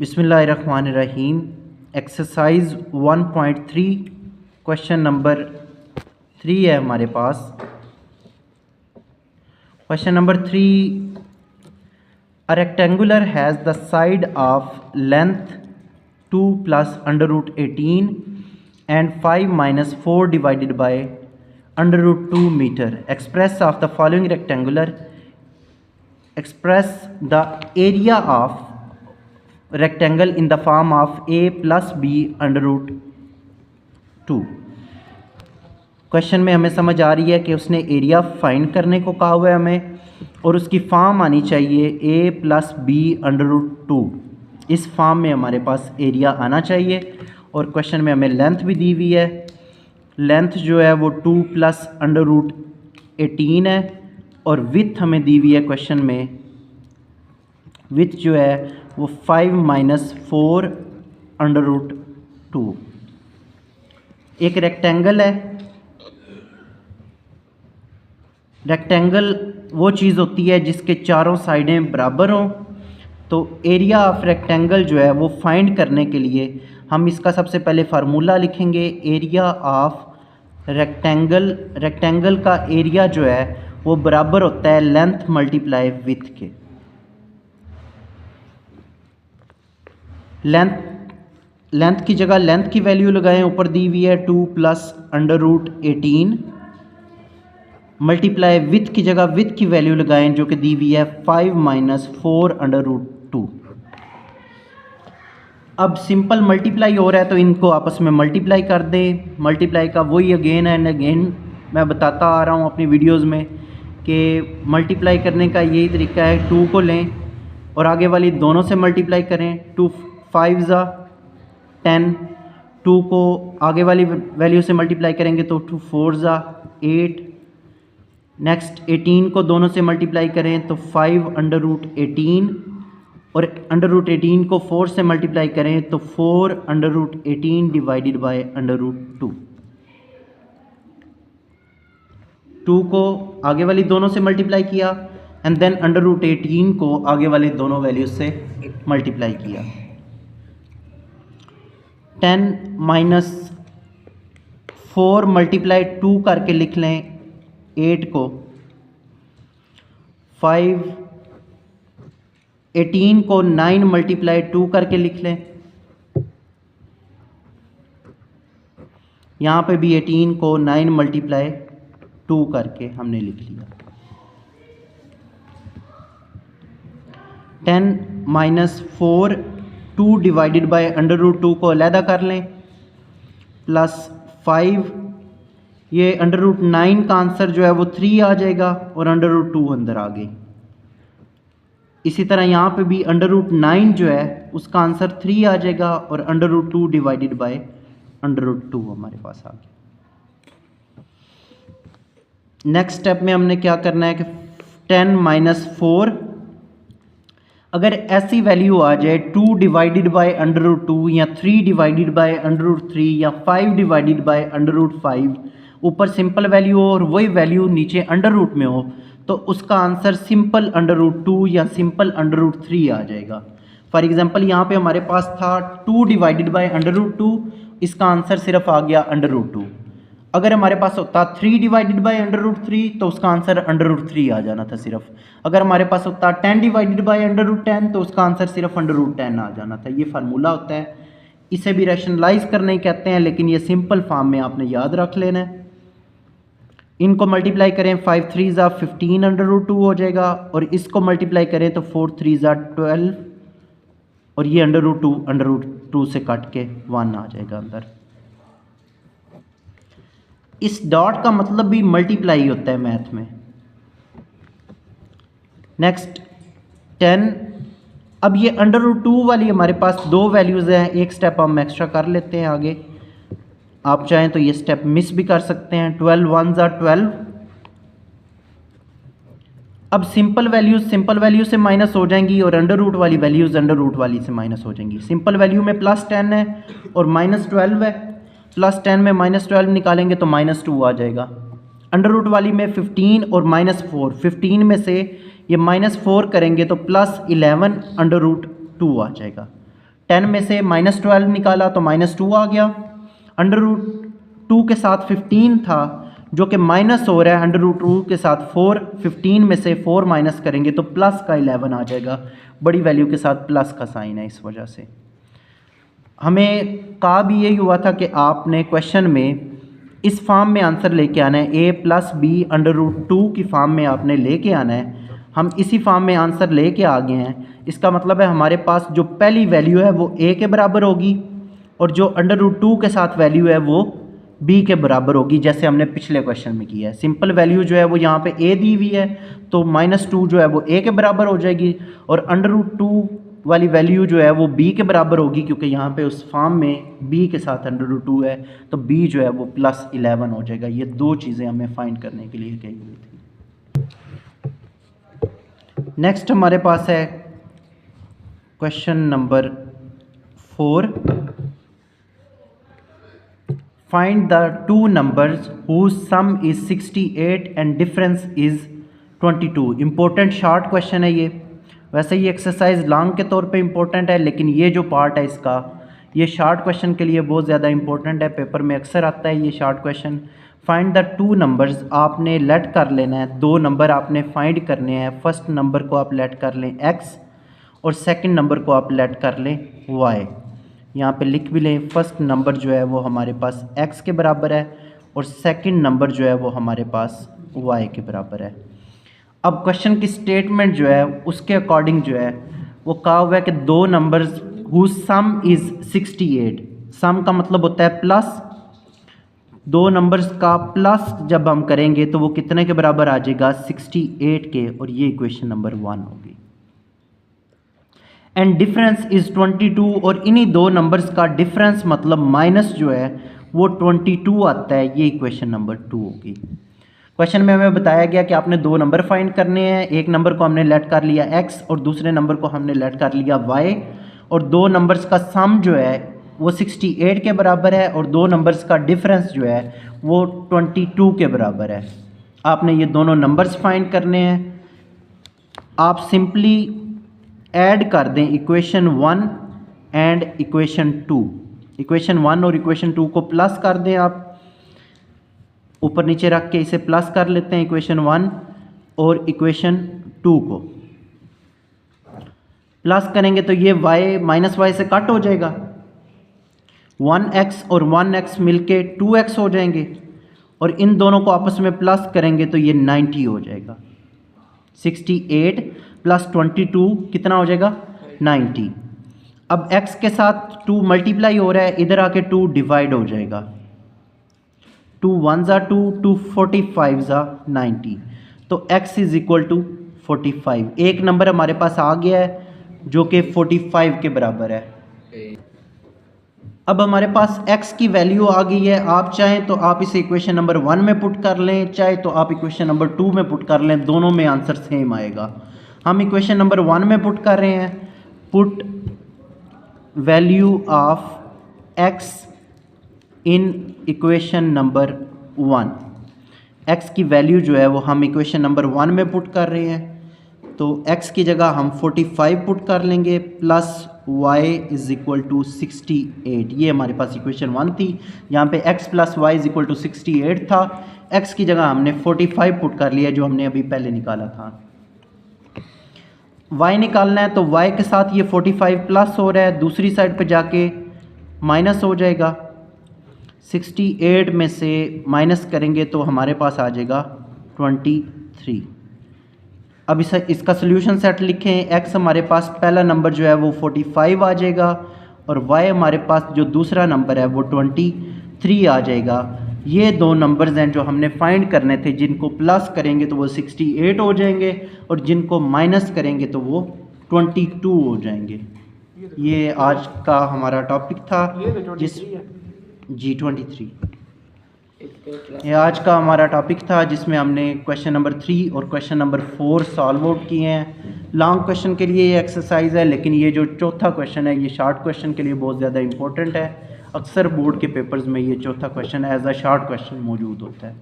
बिस्मिल्लाहिर्रहमानिर्रहीम। Exercise 1.3 question number 3 है हमारे पास। Question number 3, a rectangular has the side of length 2 plus under root 18 and 5 minus 4 divided by under root 2 metre. Express of the following rectangular, express the area of rectangle in the form of a plus B under root 2। Question में हमें समझ आ रही है कि उसने area find करने को कहा हुआ है हमें, और उसकी फॉर्म आनी चाहिए a plus B under root 2। इस फॉर्म में हमारे पास एरिया आना चाहिए। और क्वेश्चन में हमें लेंथ भी दी हुई है। लेंथ जो है वो 2 प्लस अंडर रूट 18 है, और विथ हमें दी हुई है क्वेश्चन में, विथ जो है वो 5 माइनस 4 अंडर रूट 2। एक रेक्टेंगल है। रेक्टेंगल वो चीज़ होती है जिसके चारों साइडें बराबर हों। तो एरिया ऑफ रेक्टेंगल जो है वो फाइंड करने के लिए हम इसका सबसे पहले फार्मूला लिखेंगे। एरिया ऑफ रेक्टेंगल, रेक्टेंगल का एरिया जो है वो बराबर होता है लेंथ मल्टीप्लाई विथ के। लेंथ की जगह लेंथ की वैल्यू लगाएं, ऊपर दी हुई है 2 plus under root 18, multiply with की जगह विथ की वैल्यू लगाएं जो कि दी हुई है 5 माइनस 4 अंडर रूट 2। अब सिंपल मल्टीप्लाई हो रहा है तो इनको आपस में मल्टीप्लाई कर दें। मल्टीप्लाई का वही अगेन एंड अगेन मैं बताता आ रहा हूँ अपनी वीडियोज़ में कि मल्टीप्लाई करने का यही तरीका है। 2 को लें और आगे वाली दोनों से मल्टीप्लाई करें। 2 5 ज़ा 10, 2 को आगे वाली वैल्यू से मल्टीप्लाई करेंगे तो 2 4 ज़ा 8। नेक्स्ट 18 को दोनों से मल्टीप्लाई करें तो 5 अंडर रूट 18, और अंडर रूट 18 को 4 से मल्टीप्लाई करें तो 4 under root 18 divided by under root 2। 2 को आगे वाली दोनों से मल्टीप्लाई किया एंड देन अंडर रूट 18 को आगे वाली दोनों वैल्यूज से मल्टीप्लाई किया। 10 माइनस 4 मल्टीप्लाई 2 करके लिख लें 8 को। 5 18 को 9 मल्टीप्लाई 2 करके लिख लें। यहाँ पे भी 18 को 9 मल्टीप्लाई 2 करके हमने लिख लिया। 10 minus 4 2 divided by under root 2 को अलहदा कर लें, प्लस 5, ये अंडर रूट 9 का आंसर जो है वो 3 आ जाएगा और अंडर रूट 2 अंदर आ गई। इसी तरह यहाँ पे भी अंडर रूट 9 जो है उसका आंसर 3 आ जाएगा और under root 2 divided by under root 2 हमारे पास आ गया। नेक्स्ट स्टेप में हमने क्या करना है कि 10 माइनस 4, अगर ऐसी वैल्यू आ जाए 2 डिवाइडेड बाय अंडर रूट 2 या 3 डिवाइडेड बाय अंडर रूट 3 या 5 डिवाइडेड बाय अंडर रूट 5, ऊपर सिंपल वैल्यू हो और वही वैल्यू नीचे अंडर रूट में हो, तो उसका आंसर सिंपल अंडर रूट 2 या सिंपल अंडर रूट 3 आ जाएगा। फॉर एग्जांपल यहाँ पे हमारे पास था 2 डिवाइडेड बाय अंडर रूट 2, इसका आंसर सिर्फ आ गया अंडर रूट 2। अगर हमारे पास होता 3 डिवाइडेड बाय अंडर रूट 3 तो उसका आंसर अंडर रूट 3 आ जाना था सिर्फ। अगर हमारे पास होता 10 डिवाइडेड बाय अंडर रूट 10 तो उसका आंसर सिर्फ अंडर रूट 10 आ जाना था। ये फार्मूला होता है, इसे भी रैशनलाइज करने कहते हैं, लेकिन ये सिंपल फॉर्म में आपने याद रख लेना है। इनको मल्टीप्लाई करें, 5 3 ज़ा 15 अंडर रूट 2 हो जाएगा, और इसको मल्टीप्लाई करें तो 4 3 ज़ा 12, और ये अंडर रूट 2 से कट के 1 आ जाएगा अंदर। इस डॉट का मतलब भी मल्टीप्लाई होता है मैथ में। नेक्स्ट 10, अब ये अंडर रूट 2 वाली हमारे पास 2 वैल्यूज़ हैं, एक स्टेप हम एक्स्ट्रा कर लेते हैं आगे। आप चाहें तो ये स्टेप मिस भी कर सकते हैं। 12 1 ज़ा 12। अब सिंपल वैल्यूज से माइनस हो जाएंगी और अंडर रूट वाली वैल्यूज़ अंडर रूट वाली से माइनस हो जाएंगी। सिंपल वैल्यू में प्लस 10 है और माइनस 12 है। प्लस 10 में माइनस 12 निकालेंगे तो माइनस 2 आ जाएगा। अंडर रूट वाली में 15 और माइनस 4, 15 में से ये माइनस 4 करेंगे तो प्लस 11 अंडर रूट 2 आ जाएगा। 10 में से -12 निकाला तो -2 आ गया। √2 के साथ 15 था जो कि माइनस हो रहा है, √2 के साथ 4, 15 में से 4 माइनस करेंगे तो प्लस का 11 आ जाएगा। बड़ी वैल्यू के साथ प्लस का साइन है, इस वजह से हमें कहा भी यही हुआ था कि आपने क्वेश्चन में इस फॉर्म में आंसर लेके आना है, a + b √2 की फॉर्म में आपने लेके आना है। हम इसी फॉर्म में आंसर लेके आ गए हैं। इसका मतलब है हमारे पास जो पहली वैल्यू है वो a के बराबर होगी और जो √2 के साथ वैल्यू है वो b के बराबर होगी, जैसे हमने पिछले क्वेश्चन में किया है। सिंपल वैल्यू जो है वो यहाँ पे a दी हुई है तो -2 जो है वो a के बराबर हो जाएगी और √2 वाली वैल्यू जो है वो b के बराबर होगी, क्योंकि यहाँ पे उस फॉर्म में b के साथ √2 है तो b जो है वो +11 हो जाएगा। ये दो चीज़ें हमें फाइंड करने के लिए कही हुई थी। नेक्स्ट हमारे पास है question number 4। Find the two numbers whose sum is 68 and difference is 22। Important short question है ये। वैसे ये एक्सरसाइज लॉन्ग के तौर पे इम्पोर्टेंट है, लेकिन ये जो पार्ट है इसका, ये शॉर्ट क्वेश्चन के लिए बहुत ज़्यादा इम्पोर्टेंट है। पेपर में अक्सर आता है ये short question. Find the two numbers, आपने लेट कर लेना है, दो नंबर आपने फाइंड करने हैं। फर्स्ट नंबर को आप लेट कर लें x और सेकंड नंबर को आप लेट कर लें y। यहाँ पे लिख भी लें, फर्स्ट नंबर जो है वो हमारे पास x के बराबर है और सेकंड नंबर जो है वो हमारे पास y के बराबर है। अब क्वेश्चन की स्टेटमेंट जो है उसके अकॉर्डिंग जो है वो कहा हुआ है कि दो नंबर्स whose sum is 68। सम का मतलब होता है प्लस, दो नंबर्स का प्लस जब हम करेंगे तो वो कितने के बराबर आ जाएगा, 68 के, और ये इक्वेशन नंबर 1 होगी। एंड डिफरेंस इज़ 22, और इन्हीं दो नंबर्स का डिफरेंस मतलब माइनस जो है वो 22 आता है, ये इक्वेशन नंबर 2 होगी। क्वेश्चन में हमें बताया गया कि आपने दो नंबर फाइंड करने हैं। एक नंबर को हमने लेट कर लिया x और दूसरे नंबर को हमने लेट कर लिया y, और दो नंबर्स का सम जो है वो 68 के बराबर है और दो नंबर्स का डिफरेंस जो है वो 22 के बराबर है। आपने ये दोनों नंबर्स फाइंड करने हैं। आप सिंपली ऐड कर दें इक्वेशन 1 एंड इक्वेशन 2। इक्वेशन 1 और इक्वेशन 2 को प्लस कर दें, आप ऊपर नीचे रख के इसे प्लस कर लेते हैं, इक्वेशन 1 और इक्वेशन 2 को प्लस करेंगे तो ये y माइनस वाई से कट हो जाएगा। 1x और 1x मिलके 2x हो जाएंगे और इन दोनों को आपस में प्लस करेंगे तो ये 90 हो जाएगा। 68 + 22 कितना हो जाएगा, 90। अब x के साथ 2 मल्टीप्लाई हो रहा है, इधर आके 2 डिवाइड हो जाएगा। 2 1 ज़ा 2, 2 45 ज़ा 90, तो x = 45। एक नंबर हमारे पास आ गया है जो कि 45 के बराबर है। अब हमारे पास x की वैल्यू आ गई है। आप चाहें तो आप इसे इक्वेशन नंबर 1 में पुट कर लें, चाहे तो आप इक्वेशन नंबर 2 में पुट कर लें, दोनों में आंसर सेम आएगा। हम इक्वेशन नंबर 1 में पुट कर रहे हैं। Put value of x in equation number 1। x की वैल्यू जो है वो हम इक्वेशन नंबर 1 में पुट कर रहे हैं, तो x की जगह हम 45 पुट कर लेंगे प्लस y = 68। ये हमारे पास इक्वेशन 1 थी, यहाँ पे x + y = 68 था। x की जगह हमने 45 पुट कर लिया जो हमने अभी पहले निकाला था। y निकालना है तो y के साथ ये 45 प्लस हो रहा है, दूसरी साइड पे जाके माइनस हो जाएगा। 68 में से माइनस करेंगे तो हमारे पास आ जाएगा 23। अब इसका सोल्यूशन सेट लिखें। x हमारे पास पहला नंबर जो है वो 45 आ जाएगा और y हमारे पास जो दूसरा नंबर है वो 23 आ जाएगा। ये दो नंबर्स हैं जो हमने फाइंड करने थे, जिनको प्लस करेंगे तो वो 68 हो जाएंगे और जिनको माइनस करेंगे तो वो 22 हो जाएंगे। ये आज का हमारा टॉपिक था, जिस G23 ये आज का हमारा टॉपिक था जिसमें हमने क्वेश्चन नंबर 3 और क्वेश्चन नंबर 4 सॉल्व आउट किए हैं। लॉन्ग क्वेश्चन के लिए ये एक्सरसाइज है, लेकिन ये जो चौथा क्वेश्चन है ये शॉर्ट क्वेश्चन के लिए बहुत ज़्यादा इंपॉर्टेंट है। अक्सर बोर्ड के पेपर्स में ये चौथा question as a short question मौजूद होता है।